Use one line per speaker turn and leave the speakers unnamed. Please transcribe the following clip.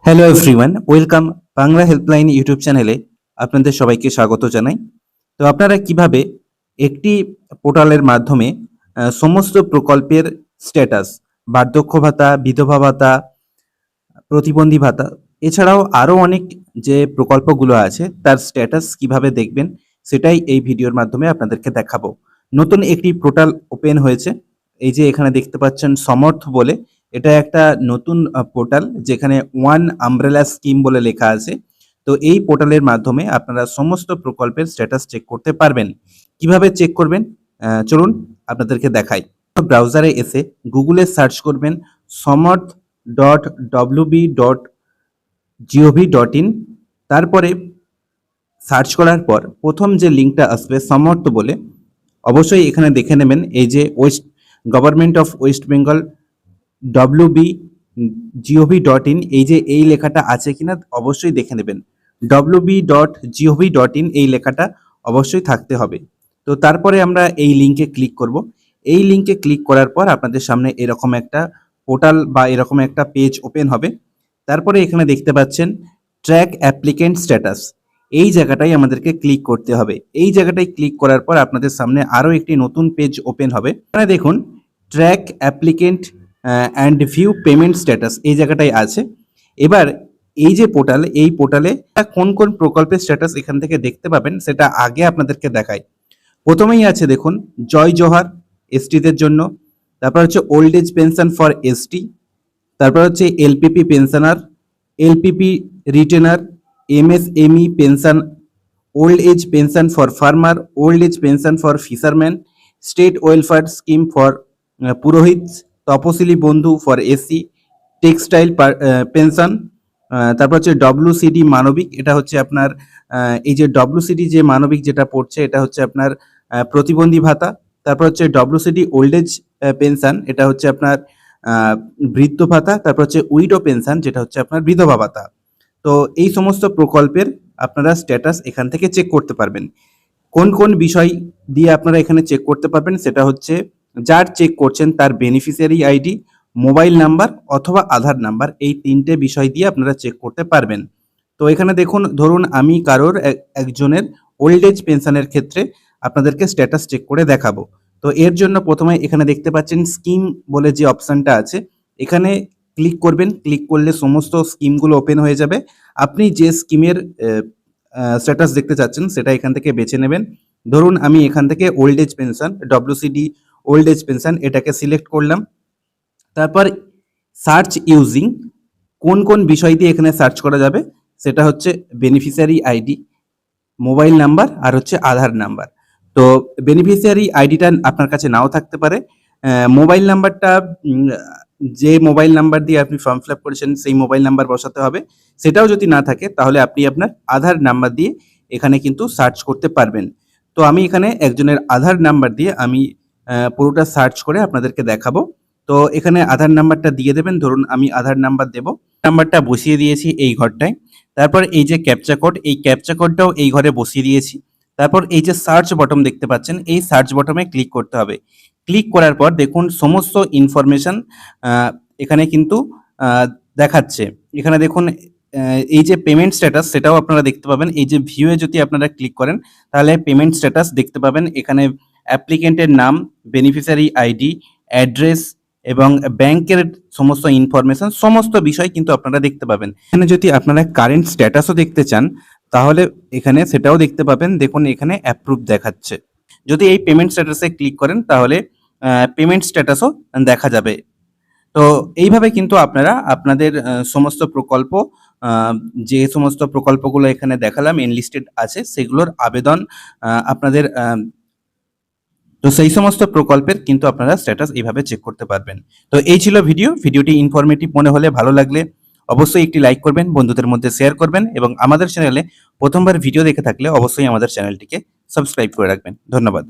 Hello everyone, welcome Bangla helpline YouTube চ্যানেলে আপনাদের সবাইকে স্বাগত জানাই। তো আপনারা কিভাবে একটি পোর্টালের মাধ্যমে সমস্ত প্রকল্পের স্ট্যাটাস, বার্ধক্য ভাতা, বিধবা ভাতা, প্রতিবন্ধী ভাতা এছাড়াও আরও অনেক যে প্রকল্পগুলো আছে তার স্ট্যাটাস কিভাবে দেখবেন সেটাই এই ভিডিওর মাধ্যমে আপনাদেরকে দেখাবো। নতুন একটি পোর্টাল ওপেন হয়েছে, এই যে এখানে দেখতে পাচ্ছেন সমর্থ বলে। এটা একটা নতুন পোর্টাল যেখানে ওয়ান আমব্রেলা স্কিম বলে লেখা আছে। তো এই পোর্টালের মাধ্যমে আপনারা সমস্ত প্রকল্পের স্ট্যাটাস চেক করতে পারবেন। কিভাবে চেক করবেন চলুন আপনাদেরকে দেখাই। ব্রাউজারে এসে গুগলে সার্চ করবেন সমর্থ.wb.gov.in। তারপরে সার্চ করার পর প্রথম যে লিঙ্কটা আসবে সমর্থ বলে, অবশ্যই এখানে দেখে নেবেন এই যে government of West Bengal wb.gov.in, এই যে এই লেখাটা আছে কিনা অবশ্যই দেখে নেবেন। wb.gov.in এই লেখাটা অবশ্যই থাকতে হবে। তো তারপরে আমরা এই লিঙ্কে ক্লিক করব। এই লিঙ্কে ক্লিক করার পর আপনাদের সামনে এরকম একটা পোর্টাল বা এরকম একটা পেজ ওপেন হবে। তারপরে এখানে দেখতে পাচ্ছেন ট্র্যাক অ্যাপ্লিকেন্ট স্ট্যাটাস, এই জায়গাটাই আমাদেরকে ক্লিক করতে হবে। এই জায়গাটায় ক্লিক করার পর আপনাদের সামনে আরও একটি নতুন পেজ ওপেন হবে। এখানে দেখুন track applicant and view payment status এই জায়গাটাই আছে। এবার এই যে পোর্টাল, এই পোর্টালে কোন কোন প্রকল্পের স্ট্যাটাস এখান থেকে দেখতে পাবেন সেটা আগে আপনাদেরকে দেখাই। প্রথমেই আছে দেখুন জয় জোহার এসটিদের জন্য, তারপর হচ্ছে old age pension for ST, তারপর হচ্ছে LPP pensioner, LPP retainer, MSME pension, old age pension for farmer, old age pension for fisherman, state welfare scheme for পুরোহিত, তপশিলি বন্ধু ফর এসসি, টেক্সটাইল পেনশন, তারপর হচ্ছে ডব্লিউসিডি মানবিক, এটা হচ্ছে আপনার এই যে ডব্লিউসিডি যে মানবিক যেটা পড়ছে এটা হচ্ছে আপনার প্রতিবন্ধী ভাতা, তারপর হচ্ছে ডব্লিউসিডি ওল্ড এজ পেনশন, এটা হচ্ছে আপনার বৃদ্ধ ভাতা, তারপর হচ্ছে উইডো পেনশন যেটা হচ্ছে আপনার বিধবা ভাতা। তো এই সমস্ত প্রকল্পের আপনারা স্ট্যাটাস এখান থেকে চেক করতে পারবেন। কোন কোন বিষয় দিয়ে আপনারা এখানে চেক করতে পারবেন সেটা হচ্ছে যার চেক করছেন তার বেনিফিশিয়ারি আইডি, মোবাইল নাম্বার অথবা আধার নাম্বার, এই তিনটে বিষয় দিয়ে আপনারা চেক করতে পারবেন। তো এখানে দেখুন, ধরুন আমি কারোর একজনের ওল্ড এজ পেনশনের ক্ষেত্রে আপনাদেরকে স্ট্যাটাস চেক করে দেখাবো। তো এর জন্য প্রথমে এখানে দেখতে পাচ্ছেন স্কিম বলে যে অপশনটা আছে, এখানে ক্লিক করবেন। ক্লিক করলে সমস্ত স্কিমগুলো ওপেন হয়ে যাবে। আপনি যে স্কিমের স্ট্যাটাস দেখতে চাচ্ছেন সেটা এখান থেকে বেছে নেবেন। ধরুন আমি এখান থেকে old age pension, WCD old age pension এটাকে সিলেক্ট করলাম। তারপর সার্চ ইউজিং, কোন কোন বিষয় দিয়ে এখানে সার্চ করা যাবে সেটা হচ্ছে বেনিফিশিয়ারি আইডি, মোবাইল নাম্বার আর হচ্ছে আধার নাম্বার। তো বেনিফিশিয়ারি আইডিটা আপনার কাছে নাও থাকতে পারে, মোবাইল নাম্বারটা যে মোবাইল নাম্বার দিয়ে আপনি ফর্ম ফিল আপ করেছেন সেই মোবাইল নাম্বার বসাতে হবে। সেটাও যদি না থাকে তাহলে আপনি আপনার আধার নাম্বার দিয়ে এখানে কিন্তু সার্চ করতে পারবেন। তো আমি এখানে একজনের আধার নাম্বার দিয়ে আমি পুরোটা সার্চ করে আপনাদেরকে দেখাবো। তো এখানে আধার নাম্বারটা দিয়ে দেবেন। ধরুন আমি আধার নাম্বার দেব, নাম্বারটা বসিয়ে দিয়েছি এই ঘরটায়। তারপর এই যে ক্যাপচা কোড, এই ক্যাপচা কোডটাও এই ঘরে বসিয়ে দিয়েছি। তারপর এই যে সার্চ বটন দেখতে পাচ্ছেন, এই সার্চ বটনে ক্লিক করতে হবে। ক্লিক করার পর দেখুন সমস্ত ইনফরমেশন এখানে কিন্তু দেখাচ্ছে। এখানে দেখুন এই যে পেমেন্ট স্ট্যাটাস সেটাও আপনারা দেখতে পাবেন। এই যে ভিউয়ে যদি আপনারা ক্লিক করেন তাহলে পেমেন্ট স্ট্যাটাস দেখতে পাবেন। এখানে অ্যাপ্লিকেন্টের নাম, বেনিফিশিয়ারি আইডি, অ্যাড্রেস এবং ব্যাংকের সমস্ত ইনফরমেশন, সমস্ত বিষয় কিন্তু আপনারা দেখতে পাবেন। এখানে যদি আপনারা কারেন্ট স্ট্যাটাসও দেখতে চান তাহলে এখানে সেটাও দেখতে পাবেন। দেখুন এখানে অ্যাপ্রুভ দেখাচ্ছে। যদি এই পেমেন্ট স্ট্যাটাসে ক্লিক করেন তাহলে পেমেন্ট স্ট্যাটাসও দেখা যাবে। তো এইভাবে কিন্তু আপনারা আপনাদের সমস্ত প্রকল্প, যে সমস্ত প্রকল্পগুলো এখানে দেখালাম এনলিস্টেড আছে সেগুলোর আবেদন আপনাদের, তো সেই সমস্ত প্রকল্পের কিন্তু আপনারা স্ট্যাটাস এইভাবে চেক করতে পারবেন। তো এই ছিল ভিডিওটি ইনফরমেটিভ মনে হলে, ভালো লাগলে অবশ্যই একটি লাইক করবেন, বন্ধুদের মধ্যে শেয়ার করবেন এবং আমাদের চ্যানেলে প্রথমবার ভিডিও দেখে থাকলে অবশ্যই আমাদের চ্যানেলটিকে সাবস্ক্রাইব করে রাখবেন। ধন্যবাদ।